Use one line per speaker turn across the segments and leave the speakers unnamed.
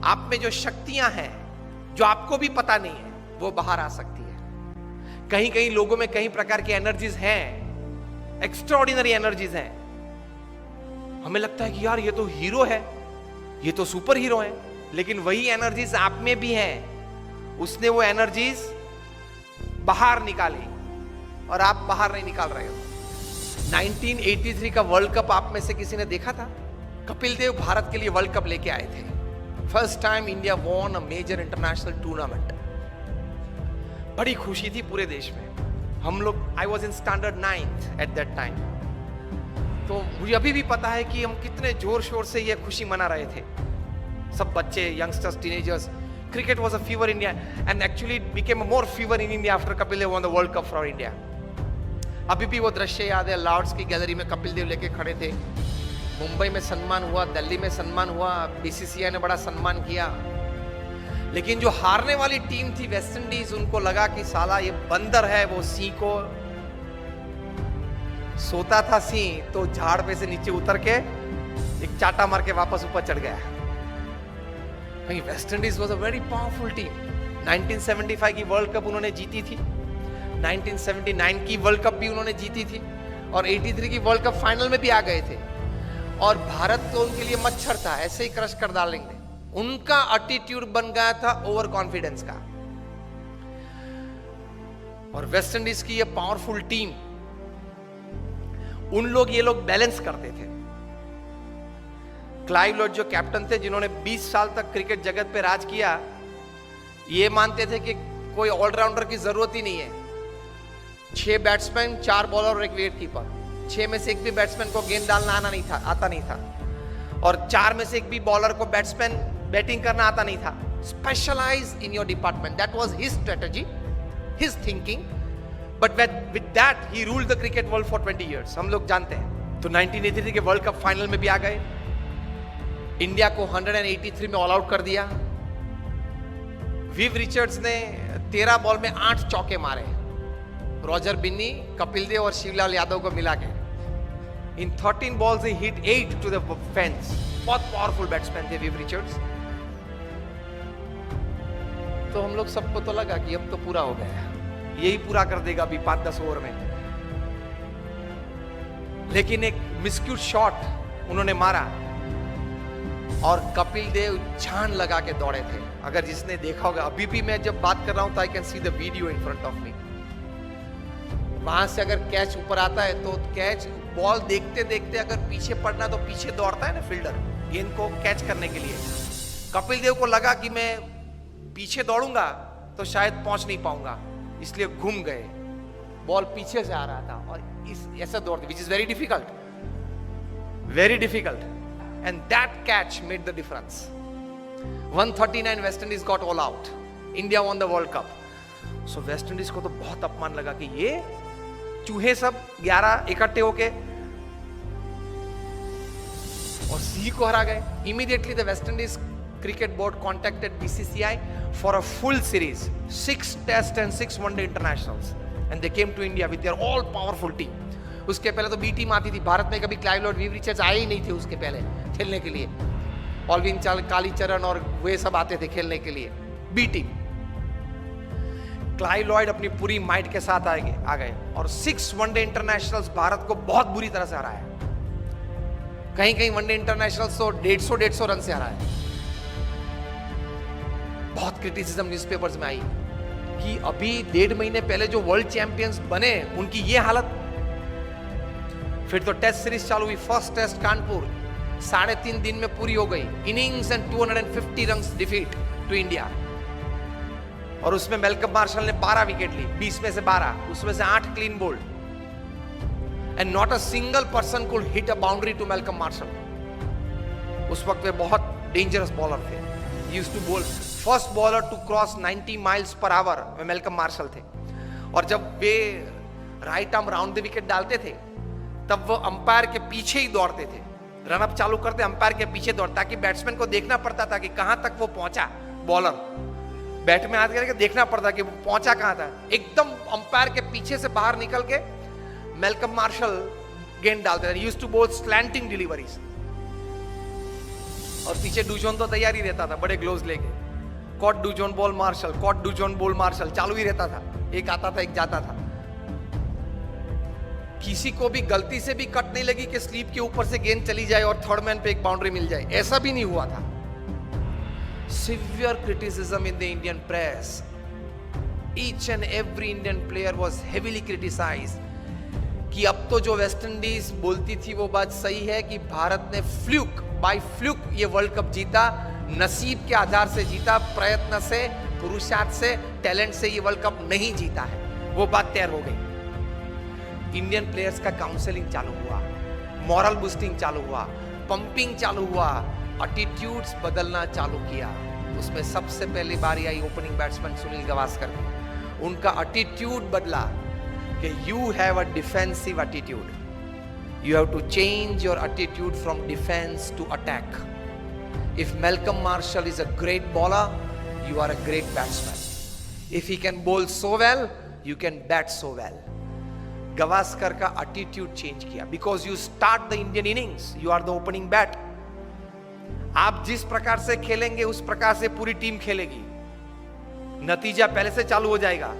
आप में जो शक्तियां हैं जो आपको भी पता नहीं है वो बाहर आ सकती है। कहीं कहीं लोगों में कई प्रकार की एनर्जीज हैं, एक्स्ट्राऑर्डिनरी एनर्जीज हैं। हमें लगता है कि यार ये तो हीरो है, ये तो सुपर हीरो है, लेकिन वही एनर्जीज आप में भी हैं। उसने वो एनर्जीज बाहर निकाली और आप बाहर नहीं निकाल रहे हो। 1983 का वर्ल्ड कप आप में से किसी ने देखा था? कपिल देव भारत के लिए वर्ल्ड कप लेके आए थे। First time India won a major international tournament. बड़ी खुशी थी पूरे देश में। हम लोग, I was in standard 9th at that time, तो मुझे अभी भी पता है कि हम कितने जोर शोर से ये खुशी मना रहे थे, सब बच्चे, youngsters, teenagers. Cricket was a fever India and actually it became a more fever in India after Kapil Dev won the world cup for India. अभी भी वो दृश्य याद है, लॉर्ड्स की गैलरी में कपिल देव लेके खड़े थे। मुंबई में सम्मान हुआ, दिल्ली में सम्मान हुआ, बीसीसीआई ने बड़ा सम्मान किया। लेकिन जो हारने वाली टीम थी वेस्ट इंडीज, उनको लगा कि साला ये बंदर है, वो सिंह को सोता था सिंह तो झाड़ पे से नीचे उतर के एक चाटा मार के वापस ऊपर चढ़ गया। West Indies was a very powerful team. 1975 की वर्ल्ड कप उन्होंने जीती थी, 1979 की वर्ल्ड कप भी उन्होंने जीती थी और 83 की वर्ल्ड कप फाइनल में भी आ गए थे। और भारत तो उनके लिए मच्छर था, ऐसे ही क्रश कर डालेंगे। उनका एटीट्यूड बन गया था ओवर कॉन्फिडेंस का। और वेस्ट इंडीज की ये पावरफुल टीम, उन लोग, ये लोग बैलेंस करते थे। क्लाइव लॉयड जो कैप्टन थे, जिन्होंने 20 साल तक क्रिकेट जगत पे राज किया, ये मानते थे कि कोई ऑलराउंडर की जरूरत ही नहीं है। 6 बैट्समैन, 4 बॉलर और 1 विकेट कीपर। 6 में से एक भी बैट्समैन को गेंद डालना आता नहीं था और 4 में से एक भी बॉलर को बैट्समैन बैटिंग करना आता नहीं था। Specialise in your department, that was his strategy, his thinking, but with that he ruled the cricket world for 20 years। हम लोग जानते हैं। तो 1983 के वर्ल्ड कप फाइनल में भी आ गए। इंडिया को 183 में ऑल आउट कर दिया। विव रिचर्ड्स ने 13 बॉल में 8 चौके मारे, रॉजर बिन्नी, कपिल देव और शिवलाल यादव को मिला के। इन 13 balls he hit 8 to the fence। बहुत पावरफुल बैट्समैन थे विव रिचर्ड्स। तो हम लोग सबको तो लगा कि अब तो पूरा हो गया, यही पूरा कर देगा अभी 5-10 ओवर में। लेकिन एक मिस्क्यूट शॉट उन्होंने मारा और कपिल देव जान लगा के दौड़े थे। अगर जिसने देखा होगा, अभी भी मैं जब बात कर रहा हूं तो I can see the video in front of me. वहां से अगर कैच ऊपर आता है तो कैच, बॉल देखते देखते अगर पीछे पड़ना तो पीछे दौड़ता है ना फील्डर गेंद को कैच करने के लिए। कपिल देव को लगा कि मैं पीछे दौड़ूंगा तो शायद पहुंच नहीं पाऊंगा, इसलिए घूम गए। बॉल पीछे से आ रहा था और ऐसा दौड़ते, which is very difficult and that catch made the difference. 139 West Indies got all out, India won the world cup. So West Indies को तो बहुत अपमान लगा कि ये चूहे सब 11 इकट्ठे होके और सिंह को हरा गए। Immediately the West Indies cricket board contacted BCCI for a full series, 6 test and 6 one day internationals, and they came to India with their all powerful team. उसके पहले तो बी टीम आती थी भारत में, कभी क्लाइव लॉयड, विव रिचर्ड्स आए ही नहीं थे उसके पहले खेलने के लिए। ऑलविन कालीचरण और वे सब आते थे खेलने के लिए, बी टीम। क्लाइव लॉयड अपनी पूरी माइट के साथ आ गए और 6 वनडे इंटरनेशनल्स भारत को बहुत बुरी तरह से हराया। कहीं कहीं वनडे इंटरनेशनल्स तो 150 रन से हराया। बहुत क्रिटिसिज्म न्यूज़पेपर्स में आई कि अभी 1.5 महीने पहले जो वर्ल्ड चैंपियंस बने उनकी ये हालत। फिर तो टेस्ट सीरीज चालू हुई। फर्स्ट टेस्ट कानपुर 3.5 दिन में पूरी हो गई। Innings and 250 runs defeat to India. और उसमें मेलकम मार्शल ने 12 विकेट ली, 20 में से 12, उसमें से 8 clean bowled, and not a single person could hit a boundary to Malcolm Marshall. उस वक्त वे बहुत डेंजरस बॉलर थे। Used to bowl, first bowler to cross 90 miles per hour में मेलकम मार्शल थे। और जब वे right arm round the wicket डालते थे तब वो अंपायर के पीछे ही दौड़ते थे। रनअप चालू करते अंपायर के पीछे दौड़, ताकि बैट्समैन को देखना पड़ता था कि कहां तक वो पहुंचा। बॉलर बैट में हाथ करके देखना पड़ता कि वो पहुंचा कहां था। एकदम अंपायर के पीछे से बाहर निकल के मेलकम मार्शल गेंद डालते थे। यूज्ड टू बोल स्लैंटिंग डिलीवरीज। और पीछे डूजोन तो तैयार ही रहता था बड़े ग्लोव्स लेके, caught Dujon bowled Marshall, caught Dujon bowled Marshall चालू ही रहता था, एक आता था एक जाता था। किसी को भी गलती से भी कट नहीं लगी कि स्लीप के ऊपर से गेंद चली जाए और थर्ड मैन पे एक बाउंड्री मिल जाए, ऐसा भी नहीं हुआ था। Severe criticism in the Indian press, each and every Indian player was heavily criticised कि अब तो जो वेस्ट इंडीज बोलती थी वो बात सही है कि भारत ने बाय फ्लूक ये वर्ल्ड कप जीता, नसीब के आधार से जीता, प्रयत्न से, पुरुषार्थ से, टैलेंट से ये वर्ल्ड कप नहीं जीता है, वो बात तैयार हो गई। इंडियन प्लेयर्स का काउंसलिंग चालू हुआ, मॉरल बूस्टिंग चालू हुआ, पंपिंग चालू हुआ, एटीट्यूड्स बदलना चालू किया। उसमें सबसे पहली बारी आई ओपनिंग बैट्समैन सुनील गावस्कर की। उनका एटीट्यूड बदला कि you have a defensive attitude, you have to change your attitude from defense to attack. If Malcolm Marshall is a great bowler, you are a great batsman. If he can bowl so well, you can bat so well. Gavaskar का attitude change किया because you start the Indian innings, you are the opening bat. आप जिस प्रकार से खेलेंगे उस प्रकार से पूरी टीम खेलेगी, नतीजा पहले से चालू हो जाएगा।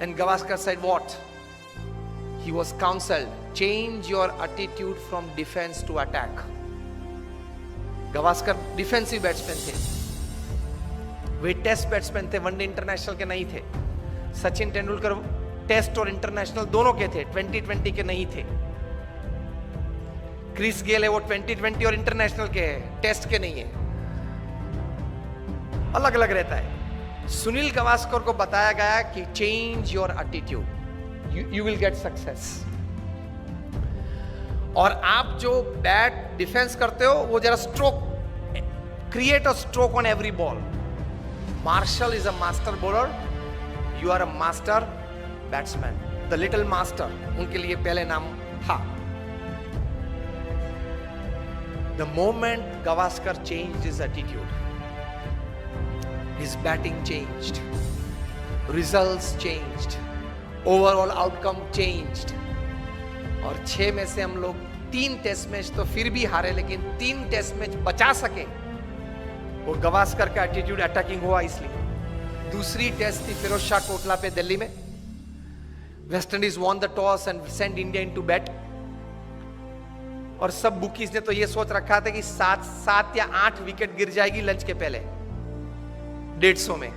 And Gavaskar said what? He was counseled, change your attitude from defense to attack. Gavaskar defensive batsman थे, वे टेस्ट बैट्समैन थे, वनडे इंटरनेशनल के नहीं थे। सचिन तेंदुलकर टेस्ट और इंटरनेशनल दोनों के थे, 2020 के नहीं थे। क्रिस गेल है वो 2020 और इंटरनेशनल के है, टेस्ट के नहीं है, अलग अलग रहता है। सुनील गावस्कर को बताया गया कि change your attitude, you will get success। और आप जो बैट डिफेंस करते हो वो जरा stroke, create a stroke on every ball. Marshall is a master bowler, you are a master batsman, the little master उनके लिए पहले नाम था। The moment Gavaskar changed his attitude, his batting changed, results changed, overall outcome changed. और 6 में से हम लोग 3 टेस्ट मैच तो फिर भी हारे, लेकिन 3 टेस्ट मैच बचा सके, वो गावस्कर का एटीट्यूड अटैकिंग हुआ इसलिए। दूसरी टेस्ट थी फिरोज शाह कोटला पे दिल्ली में, West Indies won the toss and send India into bat. और सब बुकीज ने तो ये सोच रखा था कि 7 या 8 विकेट गिर जाएगी लंच के पहले 150 में।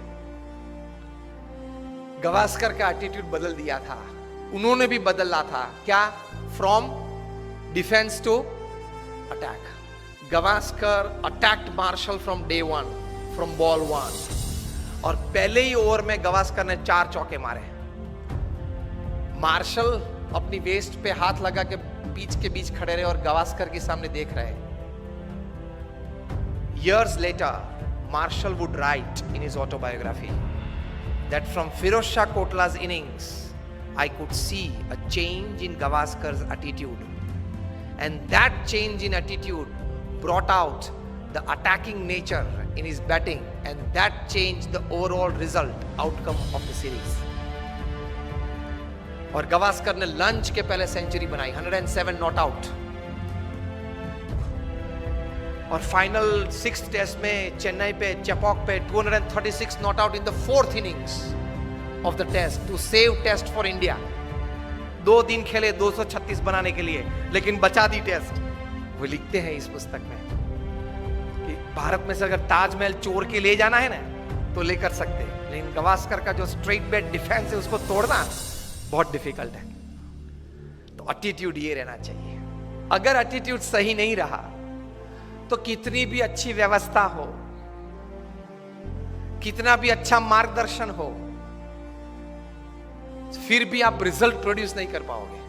गावस्कर का एटीट्यूड बदल दिया था, उन्होंने भी बदला था। क्या? From defence to attack. Gavaskar attacked Marshall from day 1, from ball 1, और पहले ही ओवर में गावस्कर ने 4 चौके मारे। मार्शल अपनी वेस्ट पे हाथ लगा के पिच के बीच खड़े रहे और गावस्कर के सामने देख रहे। Years later, Marshall would write in his autobiography that from Firoz Shah Kotla's innings, I could see a change in Gavaskar's attitude. And that change in attitude brought out the attacking nature in his batting, and that changed the overall result, outcome of the series. और गावस्कर ने lunch के पहले century बनाई, 107 not out. और final 6th test में चेन्नई पे चेपॉक पे 236 not out in the 4th innings of the test to save test for India. 2 दिन खेले 236 बनाने के लिए, लेकिन बचा दी टेस्ट। वो लिखते हैं इस पुस्तक में कि भारत में से अगर ताजमहल चोर के ले जाना है ना तो लेकर सकते हैं, लेकिन गावस्कर का जो स्ट्रेट बैट डिफेंस है उसको तोड़ना बहुत डिफिकल्ट है। तो एटीट्यूड ये रहना चाहिए। अगर एटीट्यूड सही नहीं रहा तो कितनी भी अच्छी व्यवस्था हो, कितना भी अच्छा मार्गदर्शन हो, फिर भी आप रिजल्ट प्रोड्यूस नहीं कर पाओगे।